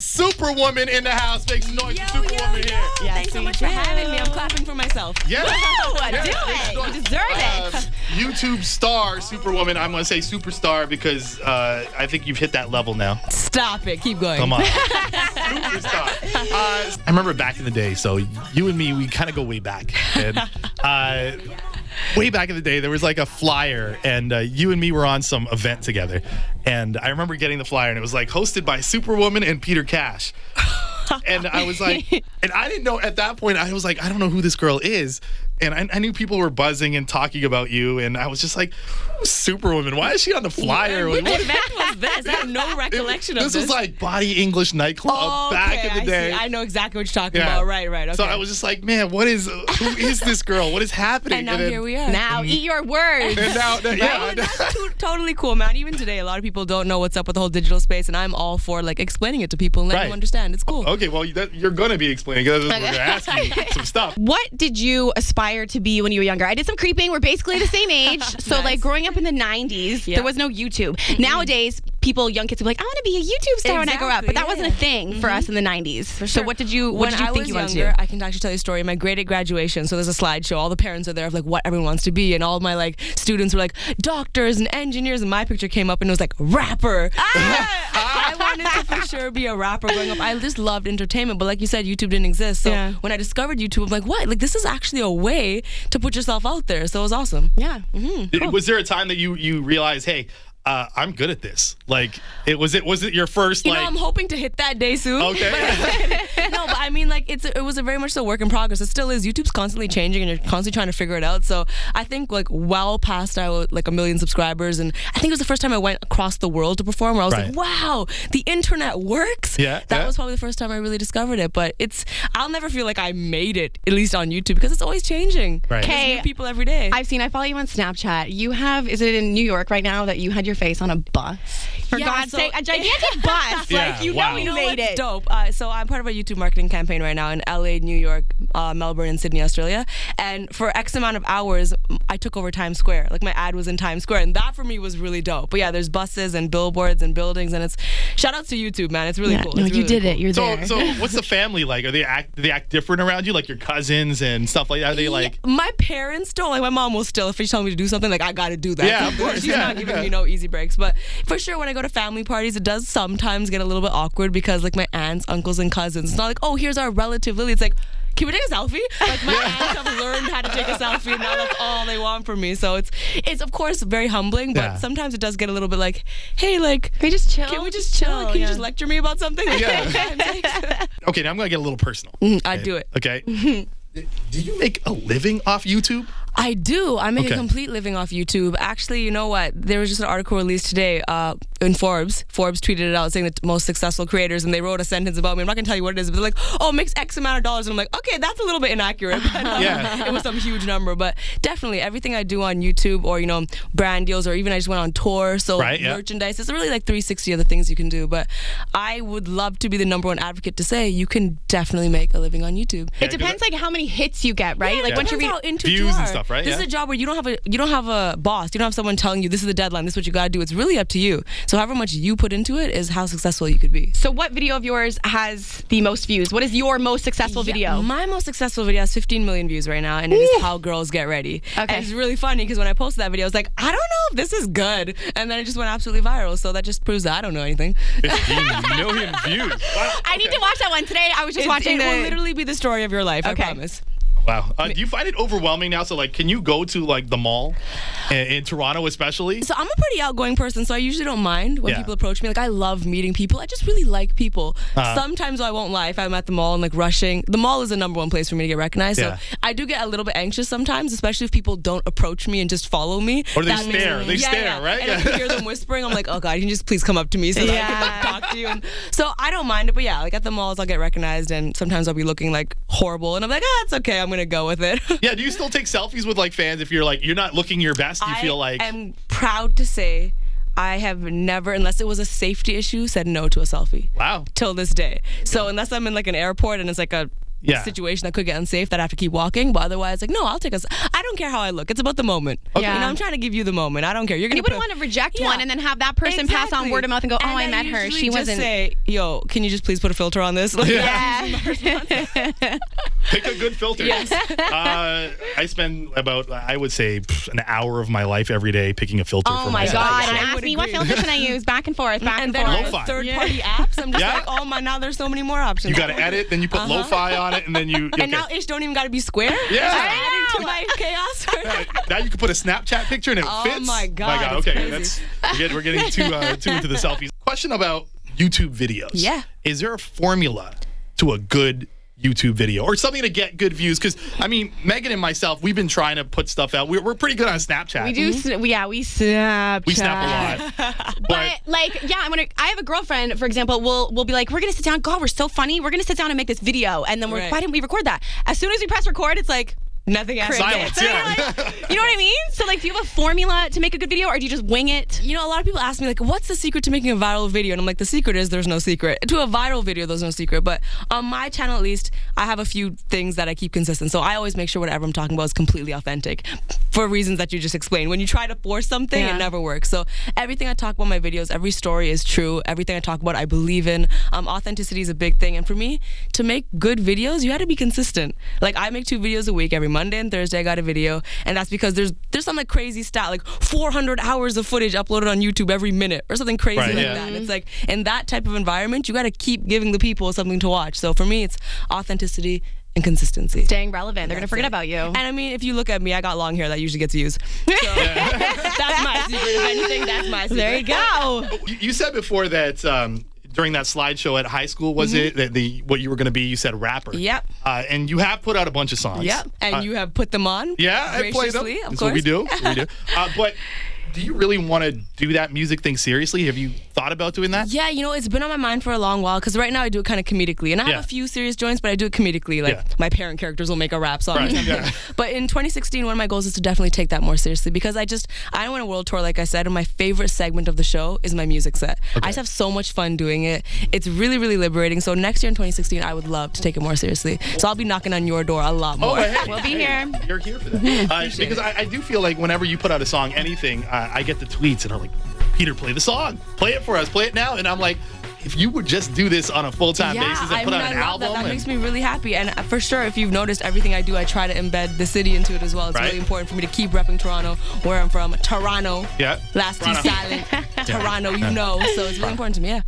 Superwoman in the house. Make some noise for Superwoman here. Yeah, thanks so much for having me. I'm clapping for myself. Yeah. Do it. You deserve it. YouTube star, Superwoman. I'm going to say superstar because I think you've hit that level now. Stop it. Keep going. Come on. Superstar. I remember back in the day, so you and me, we kind of go way back. And, way back in the day, there was like a flyer, and you and me were on some event together. And I remember getting the flyer, and it was like hosted by Superwoman and Peter Kash. And I was like, and I didn't know at that point, I was like, I don't know who this girl is. And I knew people were buzzing and talking about you, and I was just like, Superwoman, why is she on the flyer? Which event was this? I have no recollection of this. This was like Body English nightclub back in the day. I know exactly what you're talking about. Right. Okay. So I was just like, man, who is this girl? What is happening? And now here we are. Now eat your words. And now, yeah. That's totally cool, man. Even today, a lot of people don't know what's up with the whole digital space, and I'm all for like explaining it to people and letting them understand. It's cool. Okay, well, you're going to be explaining because we're going to ask you some stuff. What did you aspire to be when you were younger? I did some creeping. We're basically the same age. So Nice. like growing up in the 90s, there was no YouTube. Nowadays, young kids will be like, I want to be a YouTube star when I grow up. But that wasn't a thing for us in the 90s. So what did you think you wanted to do? I can actually tell you a story. My grade 8 graduation, so there's a slideshow. All the parents are there of like what everyone wants to be, and all my like students were like doctors and engineers, and my picture came up and it was like rapper. I wanted to for sure be a rapper growing up. I just loved entertainment, but like you said, YouTube didn't exist. So when I discovered YouTube, I'm like, what? Like this is actually a way to put yourself out there. So it was awesome. Yeah. Cool. Was there a time that you realized, hey, I'm good at this? Like, was it your first, You know, I'm hoping to hit that day soon. Okay. No, but I mean, like, it was a very much so work in progress. It still is. YouTube's constantly changing, and you're constantly trying to figure it out. So I think, like, well past like 1 million subscribers, and I think it was the first time I went across the world to perform, where I was like, wow, the internet works. Yeah. That was probably the first time I really discovered it. But I'll never feel like I made it, at least on YouTube, because it's always changing. Right. Okay. There's new people every day. I follow you on Snapchat. You have, is it in New York right now that you had your face on a bus? For God's sake, a gigantic bus. Yeah, Like, you wow. know you You know made what's it. dope? So I'm part of a YouTube marketing campaign right now in LA, New York, Melbourne, and Sydney, Australia. And for X amount of hours, I took over Times Square. Like my ad was in Times Square, and that for me was really dope. But yeah, there's buses and billboards and buildings, and it's shout outs to YouTube, man. It's really cool. No, It's you really did cool. it. You're there. So what's the family like? Do they act different around you, like your cousins and stuff like that? Are they like? My parents don't. Like my mom will still, if she's telling me to do something, like I got to do that. Yeah, of course. She's Yeah, not giving me no easy breaks. But for sure, when I go to family parties, it does sometimes get a little bit awkward because like my aunts, uncles, and cousins. It's not like, oh, here's our relative Lily. It's like, can we take a selfie? Like my aunts have learned how to take a selfie, and now that's all they want from me. So it's of course very humbling, but sometimes it does get a little bit like, hey, like, Can we just chill? can we just chill? Can you just lecture me about something? Yeah. Okay, now I'm gonna get a little personal. I'd do it. Okay. Do you make a living off YouTube? I do. I make Okay. a complete living off YouTube. Actually, you know what? There was just an article released today in Forbes. Forbes tweeted it out saying the most successful creators, and they wrote a sentence about me. I'm not going to tell you what it is, but they're like, oh, it makes X amount of dollars. And I'm like, okay, that's a little bit inaccurate. But, it was some huge number. But definitely everything I do on YouTube or, brand deals, or even I just went on tour. So merchandise, it's really like 360 of the things you can do. But I would love to be the #1 advocate to say you can definitely make a living on YouTube. It depends like how many hits you get, right? Yeah, Like once you how into it views you and are. stuff, right? This is a job where you don't have a boss. You don't have someone telling you this is the deadline, this is what you gotta do. It's really up to you. So however much you put into it is how successful you could be. So what video of yours has the most views? What is your most successful video? My most successful video has 15 million views right now, and it is How Girls Get Ready. Okay. And it's really funny because when I posted that video, I was like, I don't know if this is good. And then it just went absolutely viral. So that just proves that I don't know anything. 15 million views. Wow. I need to watch that one today. I was just watching it will literally be the story of your life, I promise. Wow. Do you find it overwhelming now? So, like, can you go to, like, the mall in Toronto especially? So I'm a pretty outgoing person, so I usually don't mind when people approach me. Like, I love meeting people. I just really like people. Sometimes I won't lie if I'm at the mall and, like, rushing. The mall is the #1 place for me to get recognized. So I do get a little bit anxious sometimes, especially if people don't approach me and just follow me. Or they stare. They stare, right? And if you hear them whispering, I'm like, oh, God, you can just please come up to me so that I can like, talk to you. And so I don't mind it. But, yeah, like, at the malls, I'll get recognized, and sometimes I'll be looking, like, horrible. And I'm like, it's okay. I'm going to go with it. Yeah, do you still take selfies with like fans if you're not looking your best? You feel like I'm proud to say I have never, unless it was a safety issue, said no to a selfie. Wow. Till this day. So unless I'm in like an airport and it's like a situation that could get unsafe that I have to keep walking, but otherwise, like, no, I'll take a. I don't care how I look. It's about the moment. Okay. You know, I'm trying to give you the moment. I don't care. You're And gonna you wouldn't want to reject one and then have that person pass on word of mouth and go, oh, I met her. She wasn't. Say, yo, can you just please put a filter on this? Like, Pick a good filter. Yes. I spend about, I would say, an hour of my life every day picking a filter for Oh my myself. God. Yeah, And I ask would me what agree. filter can I use? Back and forth, back and then forth. all the Lo-fi. third-party apps, I'm just Yeah. like, oh my, now there's so many more options. You got to edit, then you put lo-fi on it, and then you. And now ish don't even got to be square. Yeah. Adding to my chaos. Now you can put a Snapchat picture and it Oh fits. my God, it's okay, crazy. we're getting too into the selfies. Question about YouTube videos. Yeah. Is there a formula to a good YouTube video or something to get good views? Because I mean, Megan and myself, we've been trying to put stuff out. We're pretty good on Snapchat. We do, we snap. We snap a lot. But like, yeah, I have a girlfriend, for example, we'll be like, we're gonna sit down. God, we're so funny. We're gonna sit down and make this video, and then Right. why didn't we record that? As soon as we press record, it's like Nothing else. Silence. Yeah. you know what I mean? So like, do you have a formula to make a good video, or do you just wing it? You know, a lot of people ask me, like, what's the secret to making a viral video? And I'm like, the secret is there's no secret. To a viral video, there's no secret. But on my channel, at least, I have a few things that I keep consistent. So I always make sure whatever I'm talking about is completely authentic for reasons that you just explained. When you try to force something, Yeah. it never works. So everything I talk about in my videos, every story is true. Everything I talk about, I believe in. Authenticity is a big thing. And for me, to make good videos, you had to be consistent. Like, I make 2 videos a week. Every Monday and Thursday, I got a video. And that's because there's some like crazy stat, like 400 hours of footage uploaded on YouTube every minute or something crazy Right, like yeah. that. And it's like, in that type of environment, you got to keep giving the people something to watch. So for me, it's authenticity and consistency. Staying relevant. They're gonna forget about you. And I mean, if you look at me, I got long hair that usually gets used. So that's my secret. If anything, that's my secret. There you go. You said before that during that slideshow at high school, was it that what you were going to be? You said rapper. Yep. And you have put out a bunch of songs. Yep. And you have put them on. Yeah, I played them. graciously, of That's course. what we do. But do you really want to do that music thing seriously? Have you thought about doing that? Yeah, you know, it's been on my mind for a long while because right now I do it kind of comedically. And I have Yeah. a few serious joints, but I do it comedically. Like, Yeah. my parent characters will make a rap song or Right, something. yeah. But in 2016, one of my goals is to definitely take that more seriously because I want a world tour, like I said, and my favorite segment of the show is my music set. I just have so much fun doing it. It's really, really liberating. So next year in 2016, I would love to take it more seriously. So I'll be knocking on your door a lot more. hey, We'll be here. You're here for that. Because I do feel like whenever you put out a song, anything, I get the tweets and are like, Peter, play the song. Play it for us. Play it now. And I'm like, if you would just do this on a full-time basis and put out an I love album. that makes me really happy. And for sure, if you've noticed, everything I do, I try to embed the city into it as well. It's Right. really important for me to keep repping Toronto, where I'm from. Toronto. Yeah. Last two Toronto. silent. Toronto, you know. So it's really important to me, yeah.